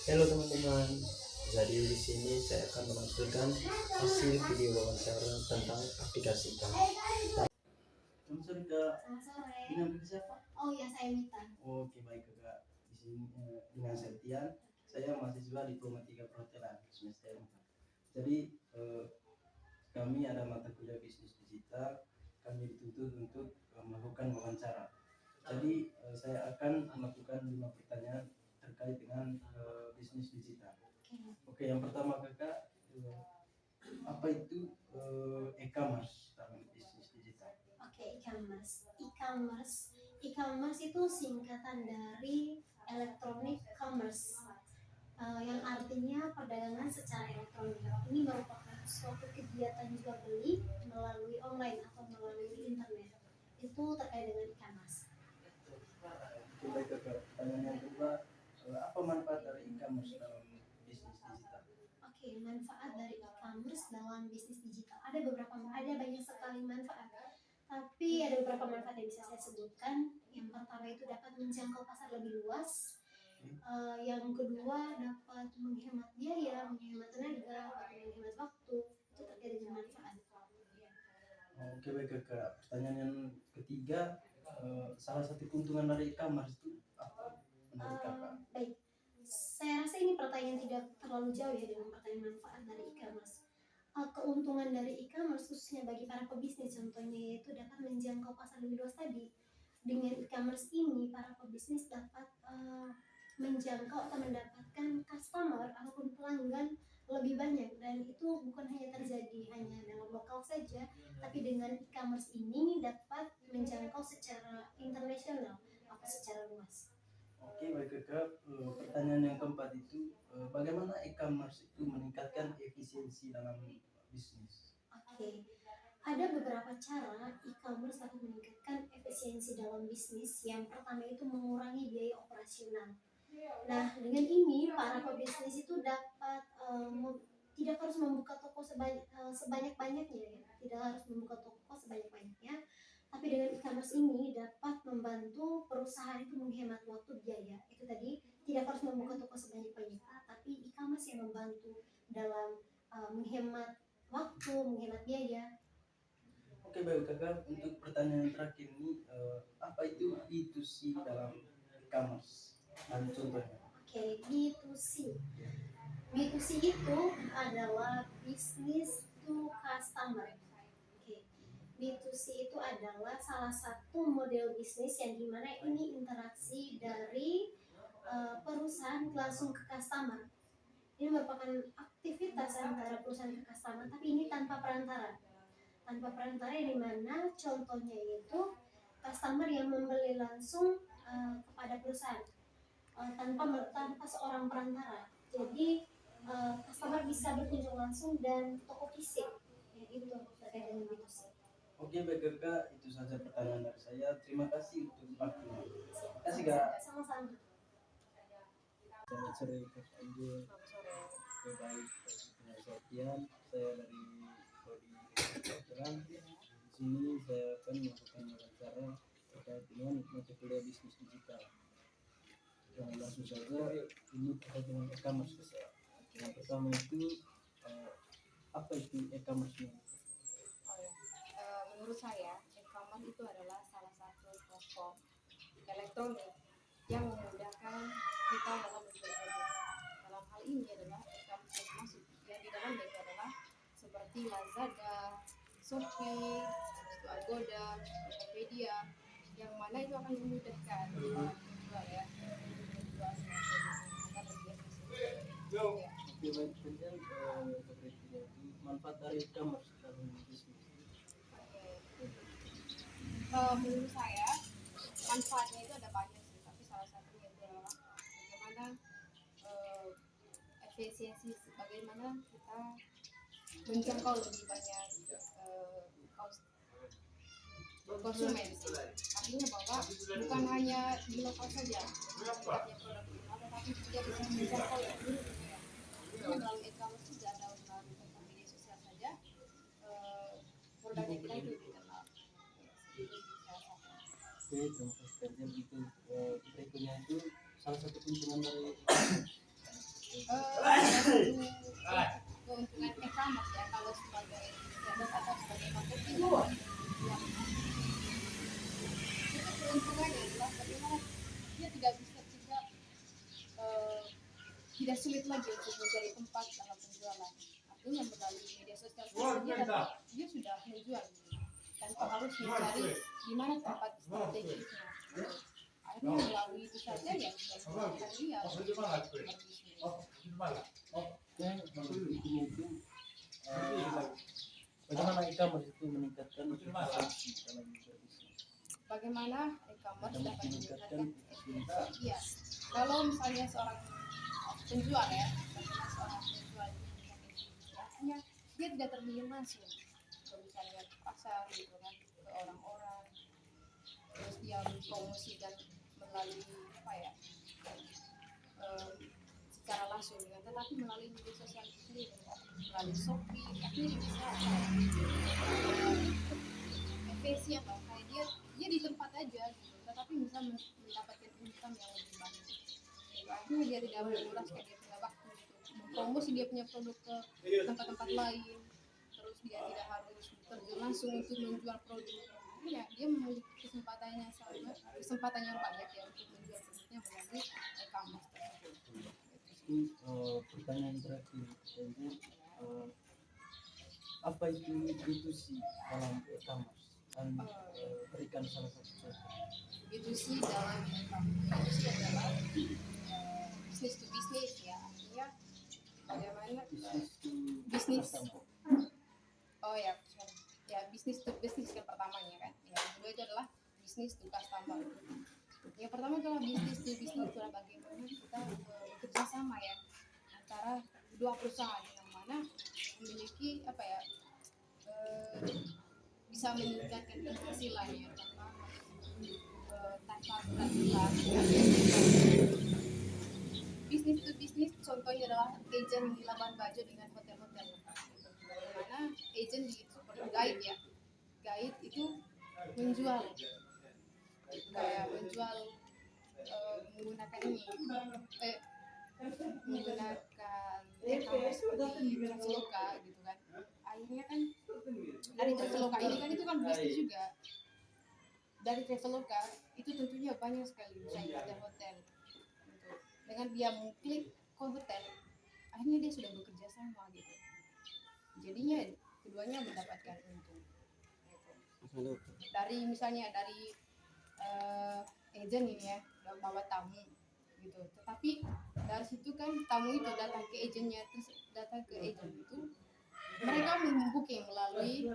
Halo teman-teman, jadi di sini saya akan menampilkan hasil video wawancara tentang aplikasi Kak. Selamat sore Kak. Selamat sore. Dengan siapa? Oh ya, saya Mita. Oke baik Kak. Di sini dengan Septian, saya mahasiswa Diploma 3 Perhotelan semester 4. Jadi kami ada mata kuliah bisnis digital. Kami dituntut untuk melakukan wawancara. Jadi saya akan melakukan 5 pertanyaan terkait dengan bisnis digital. Oke, yang pertama Kakak, apa itu e-commerce dalam bisnis digital? Oke, e-commerce itu singkatan dari electronic commerce, yang artinya perdagangan secara elektronik. Ini merupakan suatu kegiatan jual beli melalui online atau melalui internet. Itu terkait dengan e-commerce. Oke, baik Kakak. Pertanyaan yang kedua, apa manfaat dari e-commerce dalam bisnis digital? Oke, manfaat dari e-commerce dalam bisnis digital. Ada banyak sekali manfaat. Tapi ada beberapa manfaat yang bisa saya sebutkan. Yang pertama itu dapat menjangkau pasar lebih luas. Yang kedua dapat menghemat biaya, menghemat tenaga, menghemat waktu. Itu terkait dengan manfaat. Oke baik Kakak. Pertanyaan yang ketiga, salah satu keuntungan dari e-commerce itu apa menurut Kakak? Baik, saya rasa ini pertanyaan tidak terlalu jauh ya dengan pertanyaan manfaat dari e-commerce. Keuntungan dari e-commerce khususnya bagi para pebisnis contohnya yaitu dapat menjangkau pasar lebih luas tadi. Dengan e-commerce ini para pebisnis dapat menjangkau atau mendapatkan customer ataupun pelanggan lebih banyak, dan itu bukan hanya terjadi hanya dalam lokal saja, tapi dengan e-commerce ini dapat menjangkau secara internasional atau secara luas. Oke baik Kakak. Pertanyaan yang keempat itu, bagaimana e-commerce itu meningkatkan efisiensi dalam bisnis? Oke, ada beberapa cara e-commerce dapat meningkatkan efisiensi dalam bisnis. Yang pertama itu mengurangi biaya operasional. Nah, dengan ini para pebisnis itu dapat tidak harus membuka toko sebanyak-banyaknya ya. Tidak harus membuka toko sebanyak-banyaknya. Tapi dengan e-commerce ini dapat membantu perusahaan itu menghemat waktu biaya. Itu tadi tidak harus membuka toko sebanyak-banyaknya, tapi e-commerce yang membantu dalam menghemat waktu, menghemat biaya. Oke baik Kakak, untuk pertanyaan terakhir ini, apa itu B2C dalam e-commerce? Dan contohnya. Oke, B2C. B2C itu adalah business to customer. Oke. B2C itu adalah salah satu model bisnis yang dimana ini interaksi dari perusahaan langsung ke customer. Ini merupakan aktivitas antara perusahaan ke customer, tapi ini tanpa perantara. Tanpa perantara yang dimana contohnya yaitu customer yang membeli langsung kepada perusahaan tanpa seorang perantara. Jadi customer bisa berkunjung langsung dan toko fisik. Ya, itu terkait dengan B2C. Oke baik Kakak, itu saja pertanyaan dari saya. Terima kasih untuk waktunya. Terima kasih Kak. Sama-sama. Selamat sore Kak Anjul. Oke baik, saya Sofian, saya dari Prodi Kedokteran. Di sini saya akan melakukan wawancara terkait dengan mata kuliah bisnis digital. Langsung saja, ini terkait dengan e-commerce. Yang pertama itu, apa itu e-commerce? Menurut saya, e-commerce itu adalah salah satu platform elektronik yang memudahkan kita dalam berjual produk. Dalam hal ini adalah e-commerce yang masuk yang di dalamnya itu adalah seperti Lazada, Shopee, Agoda, Tokopedia, yang mana itu akan memudahkan menjual ya, menjual semua produk agar lebih efisien. Ya. Oke baik, kemudian itu manfaat dari e-commerce dalam bisnis. Menurut saya manfaatnya itu ada banyak sih, tapi salah satunya itu adalah bagaimana efisiensi, bagaimana kita menjangkau lebih banyak konsumen. Artinya bahwa bukan hanya di lokal saja kita punya produk itu, tetapi juga bisa menjangkau yang seluruh dunia. Artinya dalam e-commerce juga ada melalui media sosial saja produknya kita itu dikenal. Oke, terima kasih. Itu berikutnya itu salah satu keuntungan dari tidak sulit lagi untuk mencari tempat dalam penjualan. Artinya melalui media sosial saja dia sudah menjual tanpa harus mencari di mana tempat strategisnya. Akhirnya melalui itu saja ya sudah memudahkan dia berbisnis. Kalau begitu mungkin bagaimana e-commerce itu meningkatkan efisiensi dalam berbisnis? Bagaimana e-commerce Dapat dapat meningkatkan efisiensi. Iya, kalau misalnya seorang penjual ya, bagaimana seorang penjual itu meningkatkan efisiensi, artinya dia tidak terlihat langsung ke misalnya ke pasar gitu kan, ke orang-orang, terus dia mempromosikan melalui apa ya, secara langsung ya, tetapi melalui media sosial itu sendiri, melalui Shopee, akhirnya dia bisa efisien apa kayak dia di tempat aja gitu, tetapi bisa mendapatkan income yang lebih banyak. Gitu. Akhirnya dia tidak menguras dia punya waktu untuk mempromosi dia punya produk ke tempat-tempat lain, terus dia tidak harus terjun langsung untuk menjual produk. Ya, dia memiliki kesempatan yang banyak ya untuk menjual produknya melalui e-commerce tersebut. Itu pertanyaan terakhir, yaitu apa itu B2C dalam e-commerce? Dan berikan salah satu contoh. B2C dalam B2C adalah business to business ya, artinya bagaimana bisnis oh ya bisnis to business yang pertamanya kan, yang kedua itu adalah bisnis to customer. Yang pertama adalah bisnis to business, adalah bagaimana kita bekerja sama ya antara dua perusahaan yang mana memiliki apa ya bisa meningkatkan penghasilan ya tanpa berat. Bisnis to bisnis contohnya adalah agent di Labuan Bajo dengan hotel-hotel, dimana agent di seperti guide ya, guide itu menjual kayak menjual menggunakan ini menggunakan e-commerce seperti Traveloka gitu kan. Akhirnya kan dari Traveloka ini kan itu kan bisnis juga. Dari Traveloka itu tentunya banyak sekali misalnya hotel-hotel gitu. Dengan dia mengklik ke hotel, akhirnya dia sudah bekerja sama gitu. Jadinya keduanya mendapatkan untung gitu. Dari misalnya dari agent ini ya bawa tamu gitu, tetapi dari situ kan tamu itu datang ke agentnya, terus datang ke agent itu mereka membooking melalui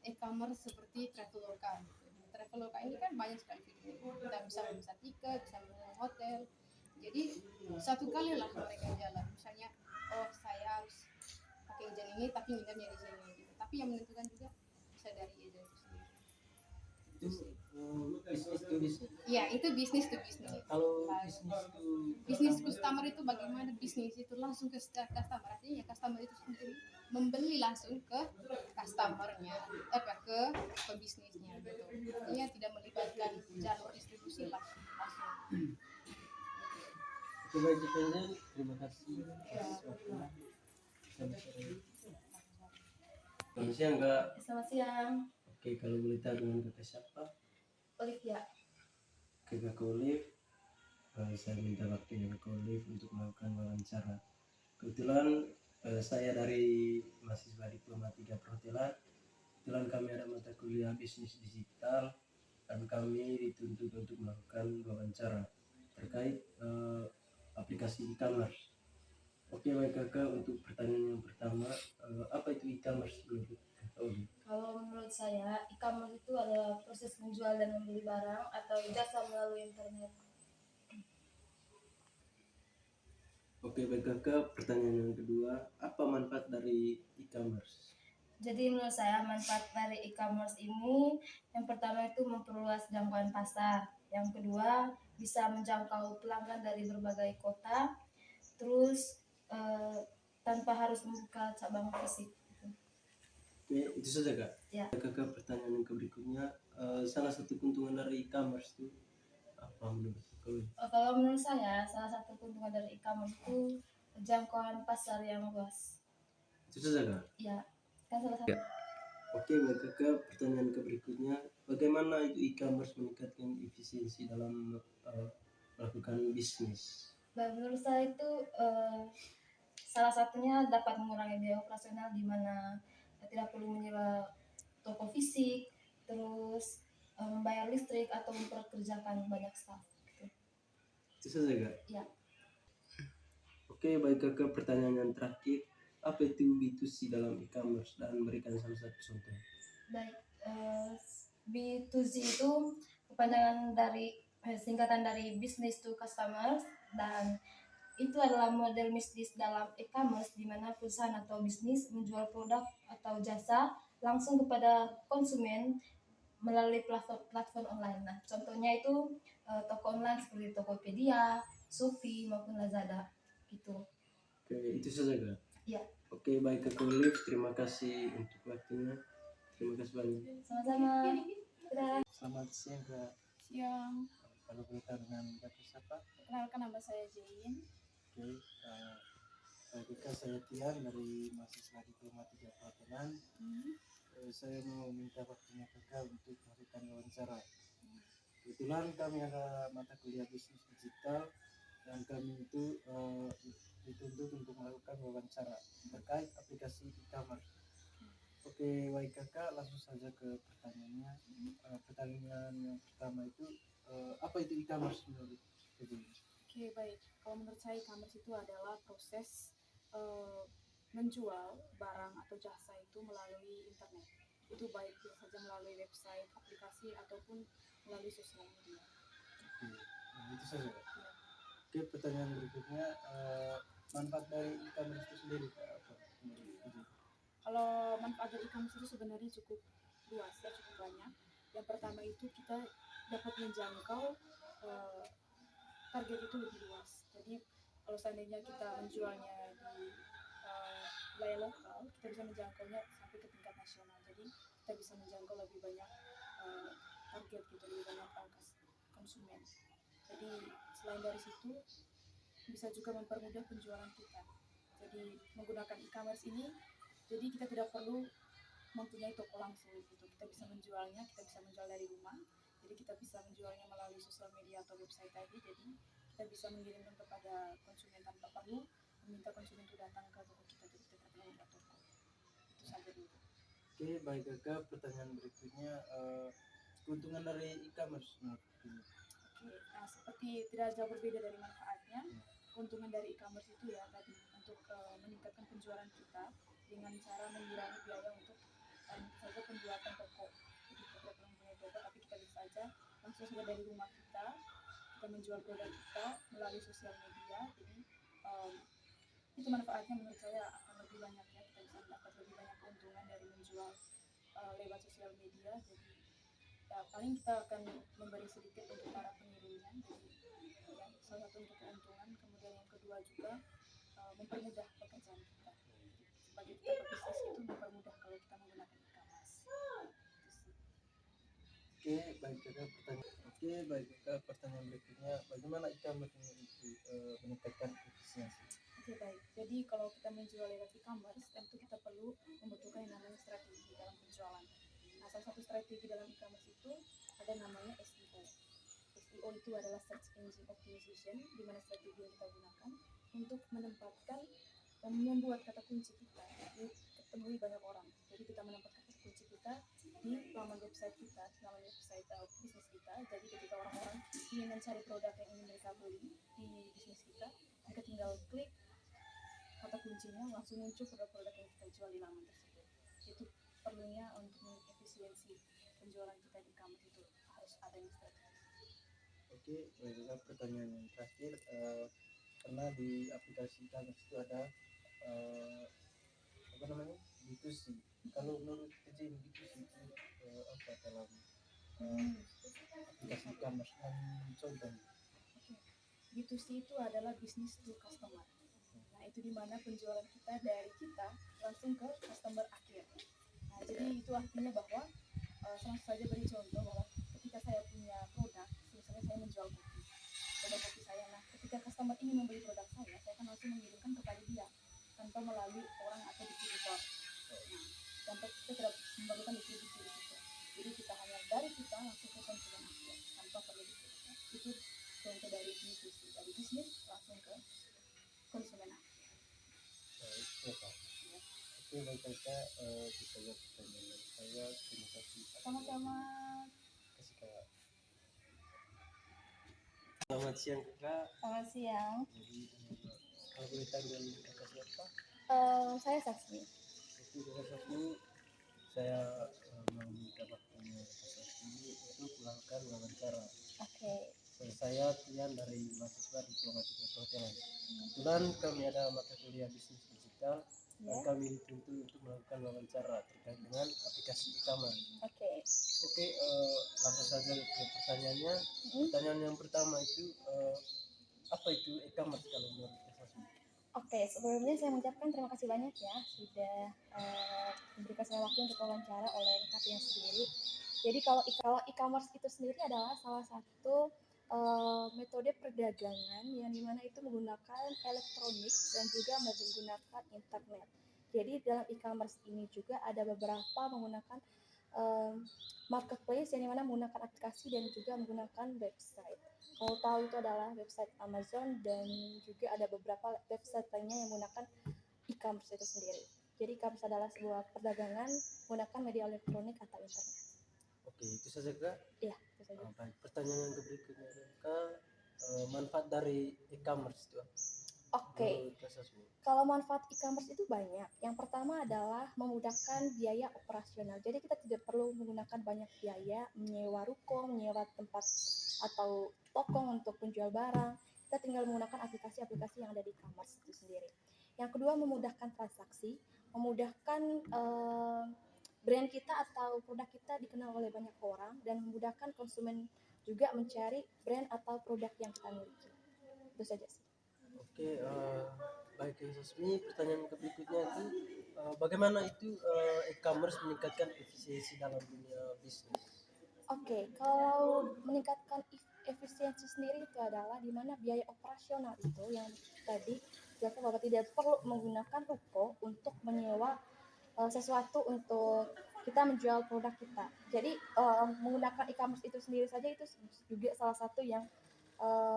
e-commerce seperti Traveloka. Traveloka ini kan banyak sekali fitur, kita bisa memesan tiket, bisa memesan hotel. Jadi satu kali lah mereka jalan, misalnya oh saya harus pakai agent ini tapi nginepnya di sini gitu. Tapi yang menentukan juga bisa dari agent itu sendiri. Itu bisnis to bisnis. Iya, itu bisnis to bisnis. Kalau bisnis customer itu bagaimana bisnis itu langsung ke customer, artinya customer itu sendiri membeli langsung ke customernya, ke pebisnisnya gitu. Artinya tidak melibatkan jalur distribusi lah langsung. Oke, baik itu saja. Terima kasih atas waktunya. Selamat siang Kak. Selamat siang. Oke, kalau boleh tahu dengan Kakak siapa? Olivia. Oke, Kakak Olive. Saya minta waktunya Kakak Olive untuk melakukan wawancara. Kebetulan saya dari mahasiswa Diploma 3 Perhotelan. Kebetulan kami ada mata kuliah bisnis digital dan kami dituntut untuk melakukan wawancara terkait aplikasi e-commerce. Oke, baik Kakak, untuk pertanyaan yang pertama, apa itu e-commerce menurut Kakak Olive? Kalau menurut saya, e-commerce itu adalah proses menjual dan membeli barang atau jasa melalui internet. Oke, baik Kakak, pertanyaan yang kedua, apa manfaat dari e-commerce? Jadi menurut saya manfaat dari e-commerce ini yang pertama itu memperluas jangkauan pasar, yang kedua bisa menjangkau pelanggan dari berbagai kota, terus tanpa harus membuka cabang fisik. Oke, itu saja Kak. Ya. Kakak, pertanyaan yang berikutnya, salah satu keuntungan dari e-commerce itu apa menurut Kakak? Kalau menurut saya salah satu keuntungan dari e-commerce itu jangkauan pasar yang luas. Itu saja Kak. Ya, kan salah satu. Oke, baik Kakak, pertanyaan berikutnya, bagaimana itu e-commerce meningkatkan efisiensi dalam melakukan bisnis? Dan menurut saya itu salah satunya dapat mengurangi biaya operasional di mana tidak perlu menyewa toko fisik, terus membayar listrik atau memperkerjakan banyak staff. Gitu. Itu saja Kak. Ya, Oke, baik Kakak, pertanyaan yang terakhir, apa itu B2C dalam e-commerce dan berikan salah satu contoh. baik. B2C itu kepanjangan dari singkatan dari business to customers, dan itu adalah model bisnis dalam e-commerce di mana perusahaan atau bisnis menjual produk atau jasa langsung kepada konsumen melalui platform online. Nah, contohnya itu toko online seperti Tokopedia, Shopee maupun Lazada gitu. Oke, itu saja Kak. Ya, Oke, baik Kak Olive, terima kasih untuk waktunya. Terima kasih banyak. sama-sama. Dadah. Selamat siang Kak. Siang, Kalau boleh tahu dengan Kakak siapa? kenalkan nama saya Jain. Oke, Kak, saya Tian dari mahasiswa Diploma 3 Perhotelan. Saya mau minta waktunya Kakak untuk melakukan wawancara. Kebetulan kami ada mata kuliah bisnis digital dan kami itu dituntut untuk melakukan wawancara terkait aplikasi e-commerce. Oke, baik Kakak, langsung saja ke pertanyaannya. Pertanyaan yang pertama itu, apa itu e-commerce menurut Kakak? Oke, baik. Kalau menurut saya e-commerce itu adalah proses menjual barang atau jasa itu melalui internet. Itu baik bisa saja melalui website, aplikasi, ataupun melalui sosial media. Oke, itu saja Kak. Oke, pertanyaan berikutnya, manfaat dari e-commerce itu sendiri Kak, apa menurut Kakak? Kalau manfaat dari e-commerce itu sebenarnya cukup luas ya, cukup banyak. Yang pertama itu kita dapat menjangkau target itu lebih luas. Jadi kalau seandainya kita menjualnya di wilayah lokal, kita bisa menjangkaunya sampai ke tingkat nasional. Jadi kita bisa menjangkau lebih banyak target gitu, lebih banyak konsumen. Jadi selain dari situ bisa juga mempermudah penjualan kita. Jadi menggunakan e-commerce ini, jadi kita tidak perlu mempunyai toko langsung gitu. Kita bisa menjualnya, kita bisa menjual dari rumah. Jadi kita bisa menjualnya melalui sosial media atau website tadi. Jadi kita bisa mengirimkan kepada konsumen tanpa perlu meminta konsumen itu datang ke toko kita. Jadi kita perlu membuat toko. Itu saja dulu. Oke, baik Kakak, pertanyaan berikutnya, keuntungan dari e-commerce menurut Kakak? Oke, nah seperti tidak jauh berbeda dari manfaatnya, keuntungan dari e-commerce itu ya tadi untuk meningkatkan penjualan kita dengan cara mengurangi biaya untuk saja pembuatan toko. Jadi kita tidak perlu mempunyai toko, tapi kita bisa saja langsung saja dari rumah kita menjual produk kita melalui sosial media. Jadi itu manfaatnya menurut saya akan lebih banyak ya, kita bisa mendapat lebih banyak keuntungan dari menjual lewat sosial media. Jadi ya paling kita akan memberi sedikit untuk para pengirimnya. Jadi ya, salah satu untuk keuntungan. Kemudian yang kedua juga mempermudah pekerjaan kita. Sebagai kita pebisnis itu mempermudah kalau kita menggunakan e-commerce. Oke, baik Kakak, pertanyaan berikutnya, bagaimana e-commerce ini itu meningkatkan efisiensi? Oke, baik. Jadi kalau kita menjual lewat e-commerce, tentu kita perlu membutuhkan yang namanya strategi dalam penjualan. Nah, salah satu strategi dalam e-commerce itu ada namanya SEO. SEO itu adalah Search Engine Optimization, di mana strategi yang kita gunakan untuk menempatkan dan membuat kata kunci kita ditemui banyak orang. Jadi kita menempatkan kata kunci kita di laman website kita, laman website bisnis kita. Jadi ketika orang-orang ingin mencari produk yang ingin mereka beli di bisnis kita, mereka tinggal klik kata kuncinya, langsung muncul produk-produk yang kita jual di laman tersebut. Itu perlunya untuk mengefisiensi penjualan kita di e-commerce itu harus adanya strategi. Oke, baiklah, pertanyaan yang terakhir, karena di aplikasi e-commerce itu ada apa namanya, B2C. Kalau menurut Kakak B2C itu apa dalam aplikasi e-commerce dan contohnya? B2C itu adalah business to customer. Nah, itu dimana penjualan kita dari kita langsung ke customer akhir. Nah, jadi itu artinya bahwa langsung saja beri contoh bahwa ketika saya punya produk, misalnya saya menjual kopi, produk kopi saya. Nah, ketika customer ingin membeli produk saya akan langsung mengirimkan kepada dia tanpa melalui orang atau distributor. Nah, tanpa kita tidak memerlukan distribusi di situ. Jadi kita hanya dari kita langsung ke konsumen akhir tanpa perlu distribusi. Itu contoh dari B2C, dari bisnis langsung ke Bang Kakak, bisa jawab pertanyaan dari saya. Terima kasih. Sama-sama. Kasih Kak. Selamat siang Kakak. Selamat siang. Jadi kalau boleh tahu dengan Kakak siapa? Saya Sasmi. Itu Kakak Sasmi, saya mau minta waktunya Kakak Sasmi untuk melakukan wawancara. Oke. Saya Tian dari mahasiswa Diplomatika Perhotelan. Kebetulan kami ada mata kuliah bisnis digital dan Ya. kami dituntut untuk melakukan wawancara terkait dengan aplikasi e-commerce. Oke. Oke, langsung saja ke pertanyaannya. Pertanyaan yang pertama itu apa itu e-commerce kalau menurut Kak Sasmi? Oke, sebelumnya saya mengucapkan terima kasih banyak ya sudah memberikan saya waktu untuk wawancara oleh kalian sendiri. Jadi kalau e-commerce itu sendiri adalah salah satu metode perdagangan yang dimana itu menggunakan elektronik dan juga menggunakan internet. Jadi dalam e-commerce ini juga ada beberapa menggunakan marketplace yang dimana menggunakan aplikasi dan juga menggunakan website. Kalau tahu itu adalah website Amazon dan juga ada beberapa website lainnya yang menggunakan e-commerce itu sendiri. Jadi e-commerce adalah sebuah perdagangan menggunakan media elektronik atau internet. Oke, itu saja Kak. Iya, itu saja. Baik, pertanyaan yang berikutnya Kak, manfaat dari e-commerce itu apa? Oke. Menurut Kak Sasmi. Kalau manfaat e-commerce itu banyak. Yang pertama adalah memudahkan biaya operasional. Jadi kita tidak perlu menggunakan banyak biaya menyewa ruko, menyewa tempat atau toko untuk menjual barang. Kita tinggal menggunakan aplikasi-aplikasi yang ada di e-commerce itu sendiri. Yang kedua, memudahkan transaksi, memudahkan brand kita atau produk kita dikenal oleh banyak orang dan memudahkan konsumen juga mencari brand atau produk yang kita miliki. Itu saja sih. Oke, baik Kak Sasmi, pertanyaan berikutnya itu bagaimana itu e-commerce meningkatkan efisiensi dalam dunia bisnis? Oke, kalau meningkatkan efisiensi sendiri itu adalah di mana biaya operasional itu yang tadi jelaskan bahwa tidak perlu menggunakan ruko untuk menyewa sesuatu untuk kita menjual produk kita. Jadi menggunakan e-commerce itu sendiri saja itu juga salah satu yang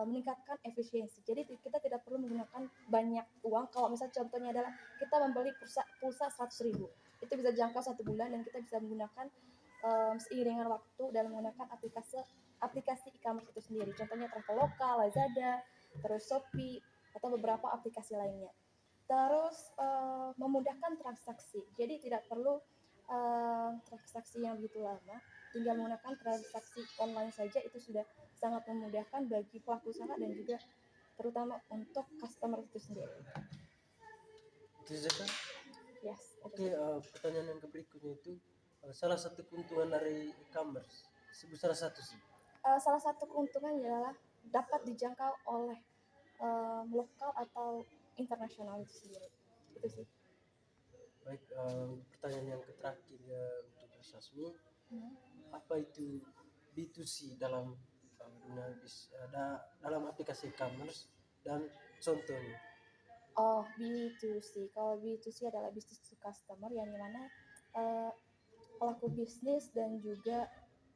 meningkatkan efisiensi. Jadi kita tidak perlu menggunakan banyak uang. Kalau misalnya contohnya adalah kita membeli pulsa 100.000, itu bisa jangkau 1 bulan dan kita bisa menggunakan seiringan waktu dalam menggunakan aplikasi e-commerce itu sendiri. Contohnya Traveloka, Lazada, terus Shopee atau beberapa aplikasi lainnya. Terus memudahkan transaksi. Jadi tidak perlu transaksi yang begitu lama. Tinggal menggunakan transaksi online saja itu sudah sangat memudahkan bagi pelaku usaha dan juga terutama untuk customer itu sendiri. Itu saja. Yes. Oke, pertanyaan yang berikutnya itu salah satu keuntungan dari e-commerce. Sebut salah satu sih. Salah satu keuntungan adalah dapat dijangkau oleh lokal atau internasional itu sendiri. Itu sih. Baik, pertanyaan yang terakhir untuk Kak Sasmi, apa itu B2C dalam dunia dalam aplikasi e-commerce dan contohnya? Oh, B2C. Kalau B2C adalah business to customer yang dimana pelaku bisnis dan juga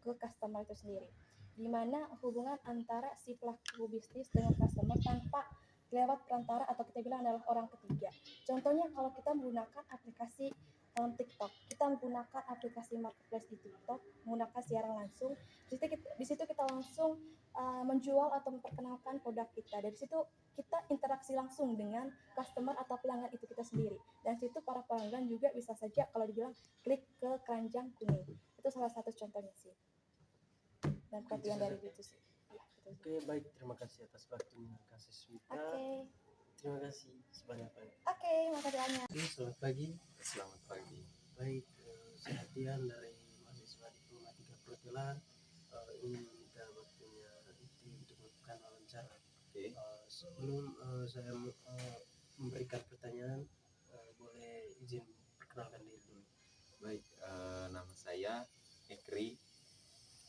ke customer itu sendiri. Di mana hubungan antara si pelaku bisnis dengan customer tanpa lewat perantara atau kita bilang adalah orang ketiga. Contohnya kalau kita menggunakan aplikasi TikTok, kita menggunakan aplikasi marketplace di TikTok, menggunakan siaran langsung. Di situ kita langsung menjual atau memperkenalkan produk kita. Dari situ kita interaksi langsung dengan customer atau pelanggan itu kita sendiri. Dan situ para pelanggan juga bisa saja kalau dibilang klik ke keranjang kuning. Itu salah satu contohnya sih. Dan kelebihan dari B2C. Ya, Oke, baik, terima kasih atas waktunya Kak Sasmita. Oke. Terima kasih sebanyak-banyak. Oke, makasih banyak. Selamat pagi. Selamat pagi. Baik, saya Tian dari mahasiswa Diplomatika Perhotelan. Ingin meminta waktunya itu untuk melakukan wawancara. Oke. Sebelum saya memberikan pertanyaan, boleh izin perkenalkan diri dulu. Baik, nama saya Ekri.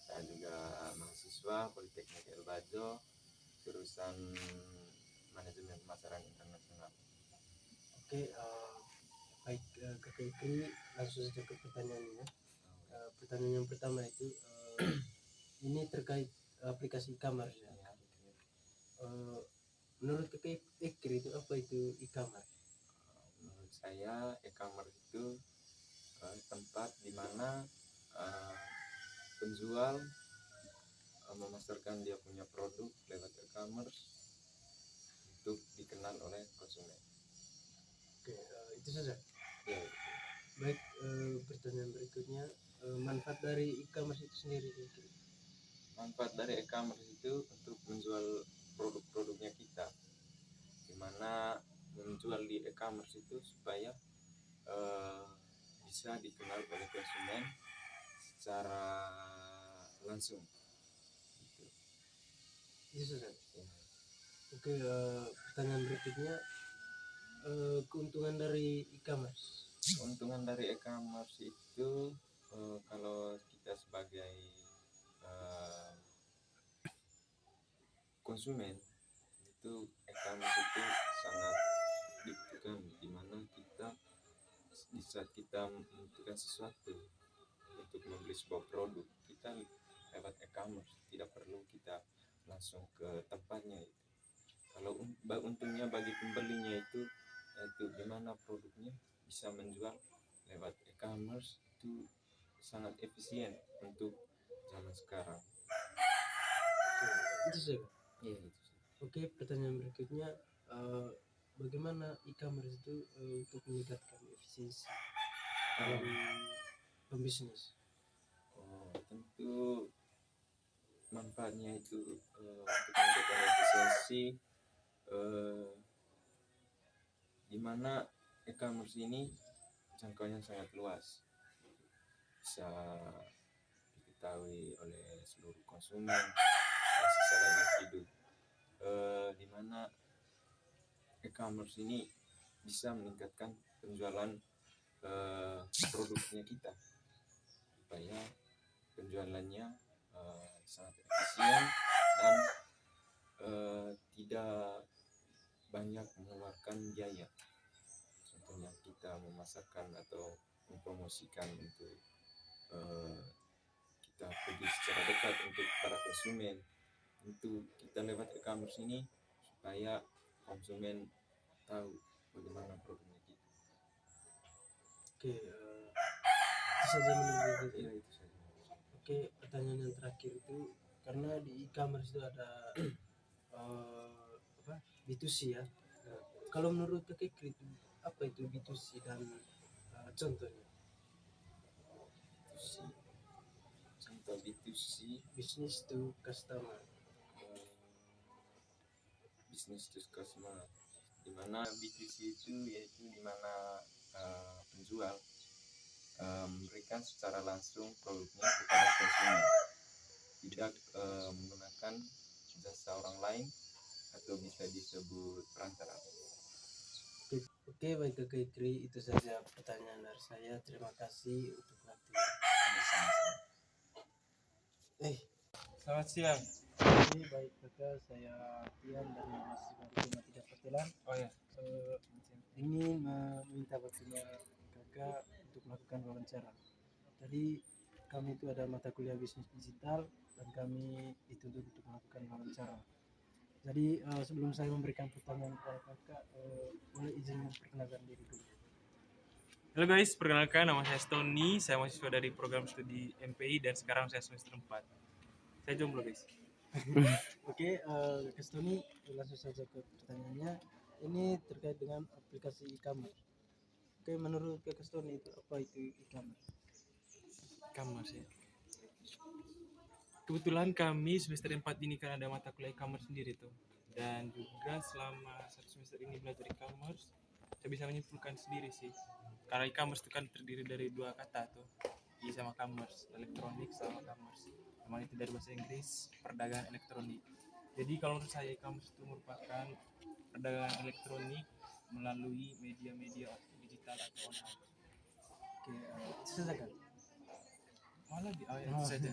Saya juga mahasiswa Politeknik Elbajo, jurusan Manajemen Pemasaran Internasional. Oke, baik Kakak Ikri, langsung saja ke pertanyaannya. Pertanyaan yang pertama itu ini terkait aplikasi e-commerce ya. Menurut Kakak Ikri itu apa itu e-commerce? Menurut saya e-commerce itu tempat di mana penjual memasarkan dia punya produk lewat e-commerce untuk dikenal oleh konsumen. Oke, itu saja. Ya, Baik, pertanyaan berikutnya, manfaat dari e-commerce itu sendiri. manfaat dari e-commerce itu untuk menjual produk-produknya kita, dimana menjual di e-commerce itu supaya bisa dikenal oleh konsumen secara langsung. Itu saja. Ya. Oke, pertanyaan berikutnya, keuntungan dari e-commerce. Keuntungan dari e-commerce itu kalau kita sebagai konsumen itu e-commerce itu sangat dibutuhkan, di mana kita di saat kita membutuhkan sesuatu untuk membeli sebuah produk, kita lewat e-commerce, tidak perlu kita langsung ke tempatnya. Kalau untungnya bagi pembelinya itu yaitu di mana produknya bisa menjual lewat e-commerce, itu sangat efisien untuk zaman sekarang. Itu saja. Ya, itu sih. Oke, pertanyaan berikutnya, bagaimana e-commerce itu untuk meningkatkan efisiensi dalam pembisnis? Tentu manfaatnya itu untuk meningkatkan efisiensi, di mana e-commerce ini jangkauannya sangat luas, bisa diketahui oleh seluruh konsumen dan secara individu, di mana e-commerce ini bisa meningkatkan penjualan produknya kita, supaya penjualannya sangat efisien dan tidak banyak mengeluarkan biaya. Contohnya kita memasarkan atau mempromosikan untuk kita pergi secara dekat untuk para konsumen, tentu kita lewat e-commerce ini supaya konsumen tahu bagaimana produknya kita. Oke, itu saja menurut Ya, saya. itu saja. Oke, pertanyaan yang terakhir itu, karena di e-commerce itu ada B2C ya. Nah, kalau menurut Kakek Kri, apa itu B2C dan contohnya? B2C. Contoh B2C, Business to customer. business to customer, di mana B2C itu yaitu di mana penjual memberikan secara langsung produknya kepada konsumen, tidak menggunakan jasa orang lain atau bisa disebut perantara. Oke, baik Kakek Kri, itu saja pertanyaan dari saya. Terima kasih untuk waktunya. Selamat siang. Oke, baik Kakak, saya Tian dari mahasiswa Diploma 3 Pertelan. Oh ya. Ingin meminta waktunya Kakak untuk melakukan wawancara. Tadi kami itu ada mata kuliah bisnis digital dan kami dituntut untuk melakukan wawancara. Jadi sebelum saya memberikan pertanyaan kepada Kakak, boleh izin memperkenalkan diri dulu. Halo guys, perkenalkan nama saya Stony. Saya mahasiswa dari program studi MPI dan sekarang saya semester 4. Saya jomblo guys. Oke, Kak Stony, langsung saja ke pertanyaannya. Ini terkait dengan aplikasi e-commerce. Oke, menurut Kak Stony itu apa itu e-commerce? E-commerce ya. Kebetulan kami semester 4 ini kan ada mata kuliah e-commerce sendiri tuh. Dan juga selama 1 semester ini belajar e-commerce, saya bisa menyimpulkan sendiri sih. Karena e-commerce itu kan terdiri dari 2 kata tuh. E sama commerce, elektronik sama commerce. Memang itu dari bahasa Inggris, perdagangan elektronik. Jadi kalau menurut saya e-commerce itu merupakan perdagangan elektronik melalui media-media digital atau online. Oke, itu saja kan? Malah di itu saja.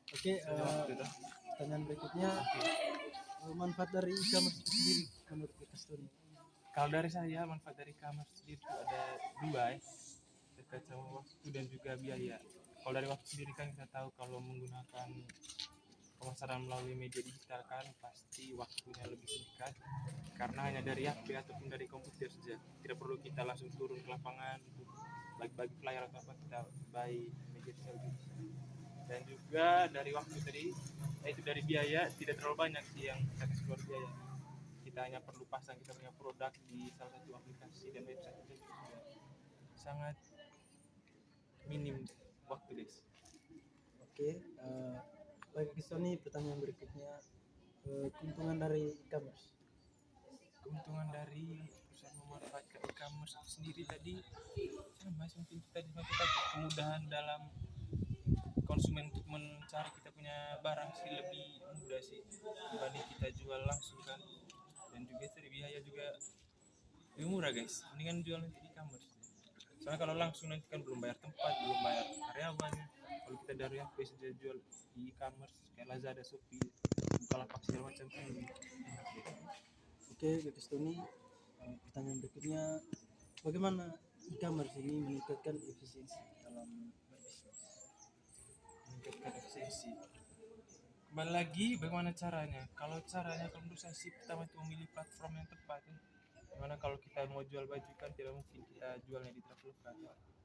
Oke, pertanyaan berikutnya, manfaat dari e-commerce itu sendiri menurut Kak Stony? Kalau dari saya manfaat dari e-commerce sendiri itu ada 2 ya, terkait sama waktu dan juga biaya. Kalau dari waktu sendiri kan kita tahu kalau menggunakan pemasaran melalui media digital kan pasti waktunya lebih singkat karena hanya dari HP ataupun dari komputer saja. Tidak perlu kita langsung turun ke lapangan untuk bagi-bagi flyer atau apa, kita by media sosial juga. Dan juga dari waktu tadi, itu dari biaya tidak terlalu banyak sih yang kita kasih keluar biaya. Kita hanya perlu pasang kita punya produk di salah satu aplikasi dan website saja sudah sangat minim waktu guys. Oke, bagi Sony pertanyaan berikutnya, keuntungan dari e-commerce. Keuntungan dari perusahaan memanfaatkan e-commerce itu sendiri tadi sama mungkin kita tadi kemudahan dalam konsumen untuk mencari kita punya barang sih lebih mudah sih dibanding kita jual langsung kan. Dan juga dari biaya juga lebih murah guys, mendingan jual nanti di e-commerce. Soalnya kalau langsung nanti kan belum bayar tempat, belum bayar karyawan. Kalau kita dari HP saja jual di e-commerce kayak Lazada, Shopee, Bukalapak segala macam kan lebih enak gitu. Oke, bagi Sony, pertanyaan berikutnya, bagaimana e-commerce ini meningkatkan efisiensi dalam berbisnis? Meningkatkan efisiensi. Kembali lagi bagaimana caranya? Kalau caranya kalau menurut saya sih pertama itu memilih platform yang tepat ya. Dimana kalau kita mau jual baju kan tidak mungkin kita jualnya di Traveloka.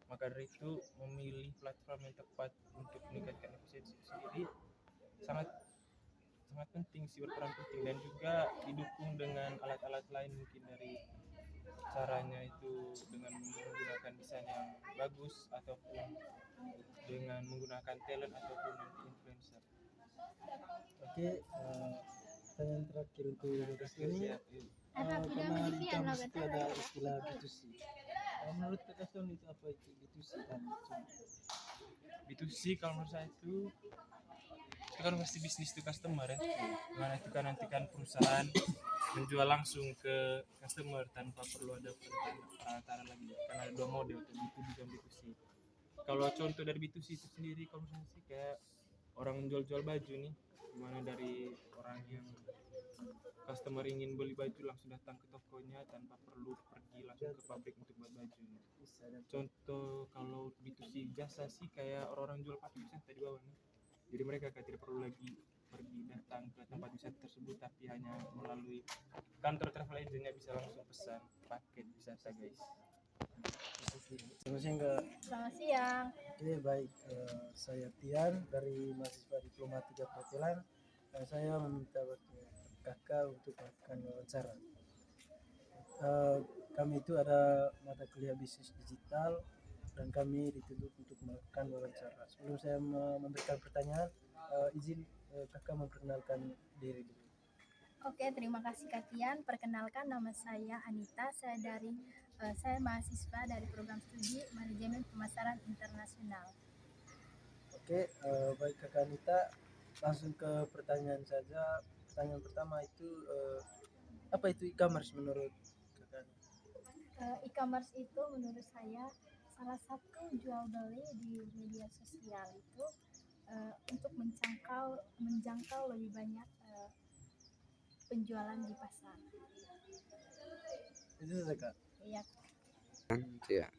Maka dari itu memilih platform yang tepat untuk meningkatkan efisiensi sendiri sangat sangat penting sih, berperan penting, dan juga didukung dengan alat-alat lain mungkin dari caranya itu dengan menggunakan desain yang bagus ataupun dengan menggunakan talent ataupun influencer. Oke, pertanyaan terakhir untuk bagi Sony, karena di e-commerce itu ada istilah B2C. Menurut Kak Sony itu apa itu B2C dan B2C kalau menurut saya itu kan pasti bisnis to customer ya. Mana itu kan nanti kan perusahaan menjual langsung ke customer tanpa perlu ada perantara lagi. Karena ada dua model tuh, B2B dan B2C. Kalau contoh dari B2C itu sendiri kalau misalnya sih kayak orang menjual-jual baju nih, dimana dari orang yang customer ingin beli baju langsung datang ke tokonya tanpa perlu pergi langsung ke pabrik untuk buat baju nih. Contoh kalau B2C jasa sih kayak orang-orang jual paket wisata di bawah nih. Jadi mereka kan tidak perlu lagi pergi datang ke tempat wisata tersebut, tapi hanya melalui kantor travel agentnya bisa langsung pesan paket wisata guys. Selamat siang Kak. Selamat siang. Oke, baik, saya Tian dari mahasiswa Diploma 3 Perhotelan. Saya meminta waktu kakak untuk melakukan wawancara. Kami itu ada mata kuliah bisnis digital dan kami dituntut untuk melakukan wawancara. Sebelum saya memberikan pertanyaan, izin kakak memperkenalkan diri dulu. Oke, terima kasih Kak Tian. Perkenalkan, nama saya Anita. Saya mahasiswa dari program studi Manajemen Pemasaran Internasional. Oke, baik Kakak Anita, langsung ke pertanyaan saja. Pertanyaan pertama itu, apa itu e-commerce menurut Kakak Anita? E-commerce itu menurut saya salah satu jual beli di media sosial itu untuk menjangkau lebih banyak penjualan di pasar. Itu saja Kak. Iya.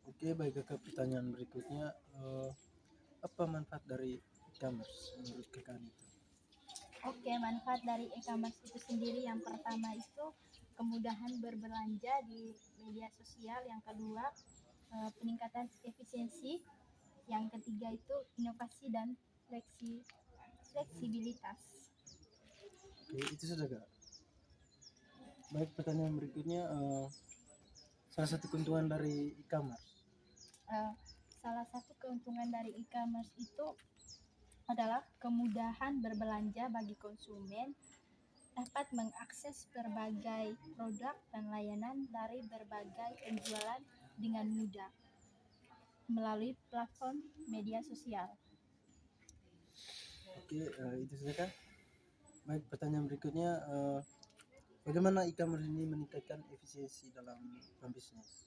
Oke, baik Kakak, pertanyaan berikutnya, apa manfaat dari e-commerce menurut Kakak Anita? Oke, manfaat dari e-commerce itu sendiri yang pertama itu kemudahan berbelanja di media sosial, yang kedua peningkatan efisiensi, yang ketiga itu inovasi dan fleksibilitas. Oke, itu sudah Kak. Baik, pertanyaan berikutnya, salah satu keuntungan dari e-commerce. Salah satu keuntungan dari e-commerce itu adalah kemudahan berbelanja bagi konsumen, dapat mengakses berbagai produk dan layanan dari berbagai penjualan dengan mudah melalui platform media sosial. Oke, itu saja Kak. Baik, pertanyaan berikutnya, bagaimana e-commerce ini meningkatkan efisiensi dalam berbisnis?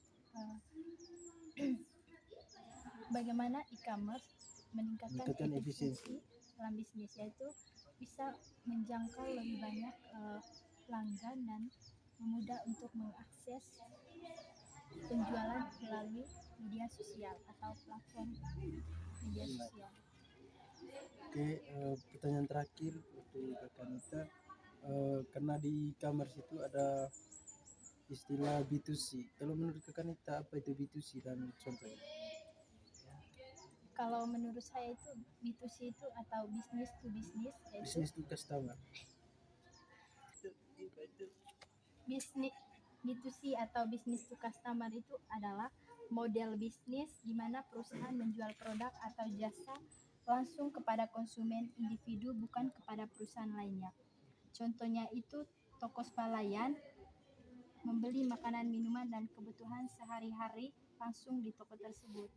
Bagaimana e-commerce meningkatkan efisiensi dalam bisnis, yaitu bisa menjangkau lebih banyak pelanggan dan mudah untuk mengakses penjualan melalui media sosial atau platform media sosial. Oke, pertanyaan terakhir untuk Kakak Nita, karena di e-commerce itu ada istilah B2C. Kalau menurut Kakak Nita apa itu B2C dan contohnya? Kalau menurut saya itu B2C itu atau business to business, yaitu Business to customer. bisnis B2C atau business to customer itu adalah model bisnis di mana perusahaan menjual produk atau jasa langsung kepada konsumen individu bukan kepada perusahaan lainnya. Contohnya itu toko swalayan membeli makanan, minuman, dan kebutuhan sehari-hari langsung di toko tersebut.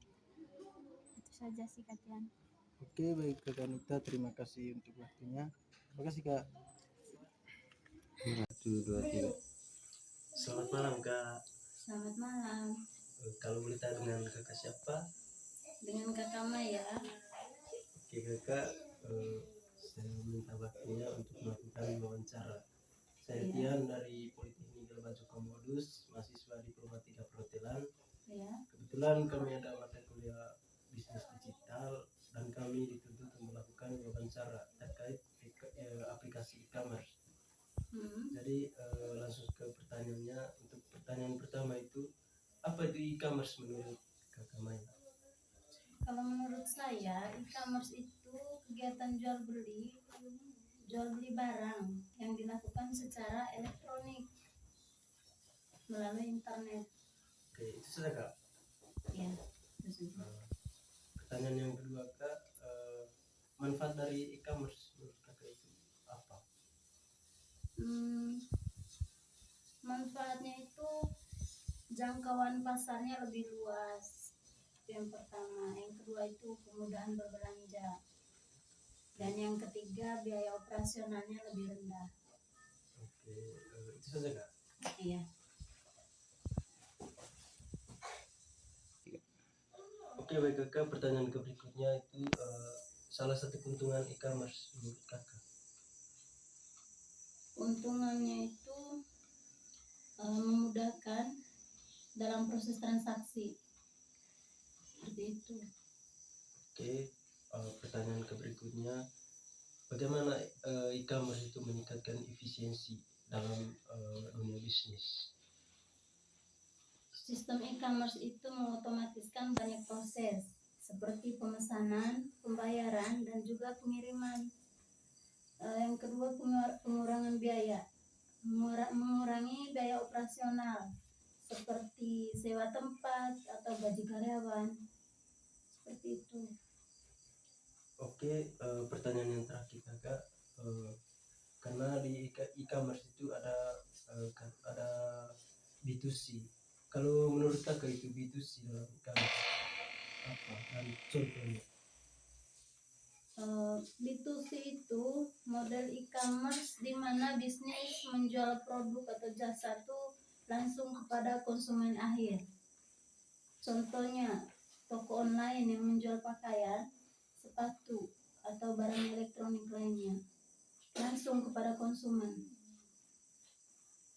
Itu saja sih Katian. Oke, baik Kakak Nita, terima kasih untuk waktunya. Terima kasih Kak. 1, 2, 3. Selamat malam Kak. Selamat malam. Kalau boleh tanya dengan Kakak siapa? Dengan Kakak Maya. Oke Kakak, saya minta waktunya untuk melakukan wawancara. Saya Tian dari Politeknik Gelbaju Komodus, mahasiswa Diplomatika Perhotelan. Ya. Kebetulan kami ada mata kuliah bisnis digital dan kami dituntut untuk melakukan wawancara terkait aplikasi e-commerce. Jadi langsung ke pertanyaannya. Untuk pertanyaan pertama itu, apa itu e-commerce menurut Kakak Maya? Kalau menurut saya, e-commerce itu kegiatan jual beli barang yang dilakukan secara elektronik melalui internet. Oke, itu sudah Kak. Ya, itu saja. Pertanyaan yang kedua Kak, manfaat dari e-commerce menurut Kakak itu apa? Manfaatnya itu jangkauan pasarnya lebih luas. Itu yang pertama. Yang kedua itu kemudahan berbelanja. Dan yang ketiga biaya operasionalnya lebih rendah. Oke, itu saja Kak. Iya. Oke, baik Kakak, pertanyaan berikutnya itu salah satu keuntungan e-commerce menurut Kakak. Keuntungannya itu memudahkan dalam proses transaksi. Seperti itu. Oke, pertanyaan berikutnya, bagaimana e-commerce itu meningkatkan efisiensi dalam dunia bisnis? Sistem e-commerce itu mengotomatiskan banyak proses seperti pemesanan, pembayaran, dan juga pengiriman. Yang kedua, pengurangan biaya, mengurangi biaya operasional seperti sewa tempat atau gaji karyawan. Seperti itu. Oke, pertanyaan yang terakhir Kakak, karena di e-commerce itu ada B2C. Kalau menurut Kakak itu B2C dalam e-commerce apa dan contohnya? B2C itu model e-commerce di mana bisnis menjual produk atau jasa itu langsung kepada konsumen akhir. Contohnya, toko online yang menjual pakaian, sepatu, atau barang elektronik lainnya langsung kepada konsumen.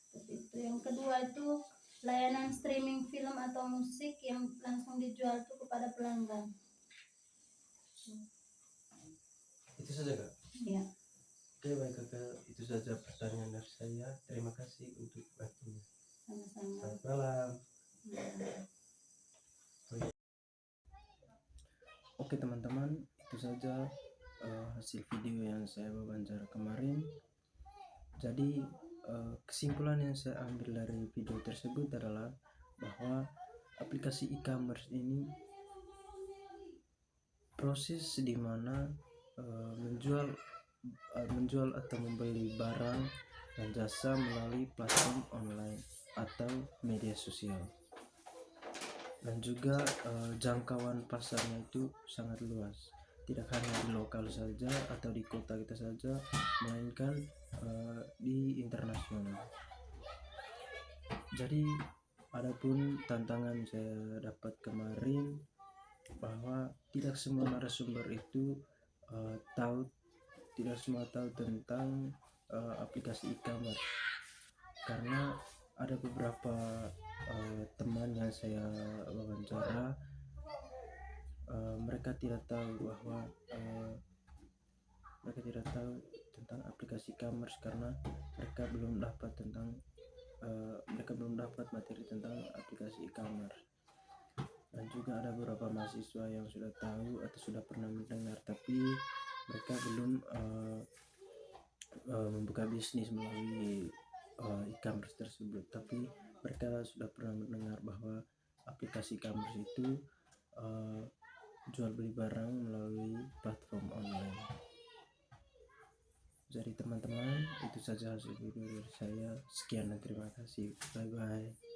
Seperti itu. Yang kedua itu layanan streaming film atau musik yang langsung dijual itu kepada pelanggan. Itu saja Kak. Ya. Oke, baik Kakak, itu saja pertanyaan dari saya. Terima kasih untuk waktunya. Sama-sama. Selamat malam. Oke teman-teman, itu saja hasil video yang saya wawancara kemarin. Jadi kesimpulan yang saya ambil dari video tersebut adalah bahwa aplikasi e-commerce ini proses di mana menjual atau membeli barang dan jasa melalui platform online atau media sosial. Dan juga jangkauan pasarnya itu sangat luas, tidak hanya di lokal saja atau di kota kita saja, melainkan di internasional. Jadi adapun tantangan saya dapat kemarin bahwa tidak semua narasumber itu tidak semua tahu tentang aplikasi e-commerce, karena ada beberapa teman yang saya wawancara, mereka tidak tahu bahwa mereka tidak tahu tentang aplikasi e-commerce karena mereka belum dapat materi tentang aplikasi e-commerce. Dan juga ada beberapa mahasiswa yang sudah tahu atau sudah pernah mendengar, tapi mereka belum membuka bisnis melalui e-commerce tersebut. Tapi mereka sudah pernah mendengar bahwa aplikasi e-commerce itu jual beli barang melalui platform online. Jadi teman-teman, itu saja hasil video dari saya. Sekian dan terima kasih. Bye bye.